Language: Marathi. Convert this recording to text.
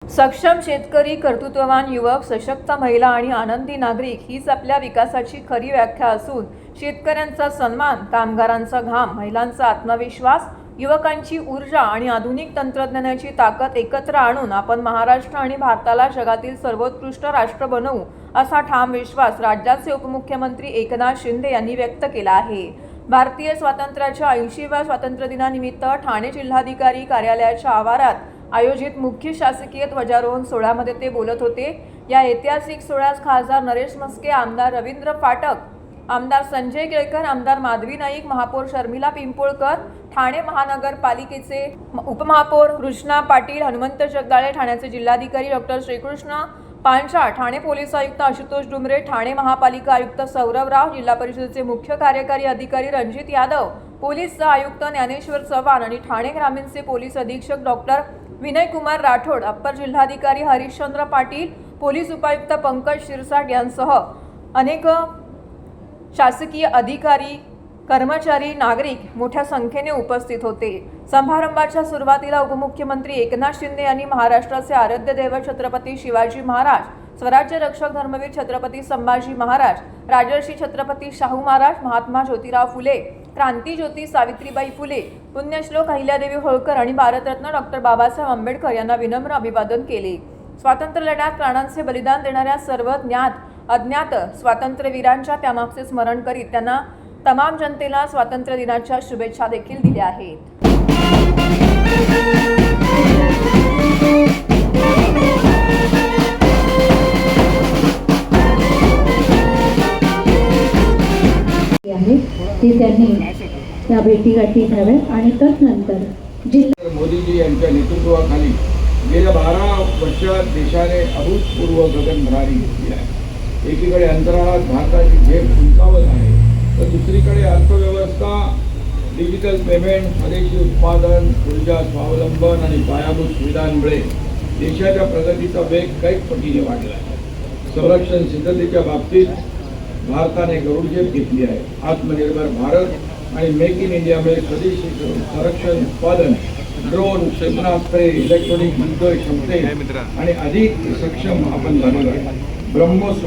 सक्षम शेतकरी, कर्तृत्ववान युवक, सशक्त महिला आणि आनंदी नागरिक हीच आपल्या विकासाची खरी व्याख्या असून शेतकऱ्यांचा सन्मान, कामगारांचा घाम, महिलांचा आत्मविश्वास, युवकांची ऊर्जा आणि आधुनिक तंत्रज्ञानाची ताकद एकत्र आणून आपण महाराष्ट्र आणि भारताला जगातील सर्वोत्कृष्ट राष्ट्र बनवू असा ठाम विश्वास राज्याचे उपमुख्यमंत्री एकनाथ शिंदे यांनी व्यक्त केला आहे। भारतीय स्वातंत्र्याच्या 80व्या स्वातंत्र्य दिनानिमित्त ठाणे जिल्हाधिकारी कार्यालयाच्या आवारात आयोजित मुख्य शासकीय ध्वजारोहण सोहळ्यामध्ये ते बोलत होते। या ऐतिहासिक सोहळ्यास खासदार नरेश म्हस्के, आमदार रवींद्र फाटक, आमदार संजय केळकर, आमदार माधवी नाईक, महापौर शर्मिला पिंपोळकर, ठाणे महानगरपालिकेचे उपमहापौर कृष्णा पाटील, हनुमंत जगदाळे, ठाण्याचे जिल्हाधिकारी डॉक्टर श्रीकृष्ण पांचाळ, ठाणे पोलीस आयुक्त आशुतोष डुमरे, ठाणे महापालिका आयुक्त सौरव राव, जिल्हा परिषदेचे मुख्य कार्यकारी अधिकारी रणजित यादव, पोलीस आयुक्त ज्ञानेश्वर चव्हाण आणि ठाणे ग्रामीणचे पोलीस अधीक्षक डॉक्टर विनय कुमार राठोड, अप्पर जिल्हाधिकारी हरिश्चंद्र पाटील, पोलीस उपायुक्त पंकज शिरसाट यांसह अनेक शासकीय अधिकारी, कर्मचारी, नागरिक मोठ्या संख्येने उपस्थित होते। समारंभाच्या सुरुवातीला उपमुख्यमंत्री एकनाथ शिंदे यांनी महाराष्ट्राचे आराध्य दैवत छत्रपती शिवाजी महाराज, स्वराज्य रक्षक धर्मवीर छत्रपती संभाजी महाराज, राजर्षी छत्रपती शाहू महाराज, महात्मा ज्योतिराव फुले, क्रांतीज्योती सावित्रीबाई फुले, पुण्यश्लोक अहिल्यादेवी होळकर आणि भारतरत्न डॉक्टर बाबासाहेब आंबेडकर यांना विनम्र अभिवादन केले। स्वातंत्र्य लढ्यात प्राणांचे बलिदान देणाऱ्या सर्व ज्ञात अज्ञात स्वातंत्र्यवीरांच्या त्यामागचे स्मरण करीत त्यांना तमाम जनतेला स्वातंत्र्य दिनाच्या शुभेच्छा देखील दिल्या आहेत। ते त्यांनी त्या भेटीगाठी घ्याव्यात आणि तदनंतर जिल्हा मोदीजी यांच्या नेतृत्वाखाली गेल्या 12 वर्षात देशाने अभूतपूर्व गगनभरारी घेतली आहे। एकीकडे अंतराळात भारताची झेप उंचावत आहे, तर दुसरीकडे अर्थव्यवस्था, डिजिटल पेमेंट, स्वदेशी उत्पादन, ऊर्जा स्वावलंबन आणि पायाभूत सुविधांमुळे देशाच्या प्रगतीचा वेग कैक पटीने वाढला आहे। संरक्षण सिद्धतेच्या बाबतीत भारताने गरुडझेप घेतली आहे। आत्मनिर्भर भारत आणि मेक इन इंडियामुळे स्वदेशी संरक्षण उत्पादन, ड्रोन, क्षेपणास्त्रे, इलेक्ट्रॉनिक युद्ध क्षमते आणि अधिक सक्षम आपण झालेलो आहे। ब्रह्मोस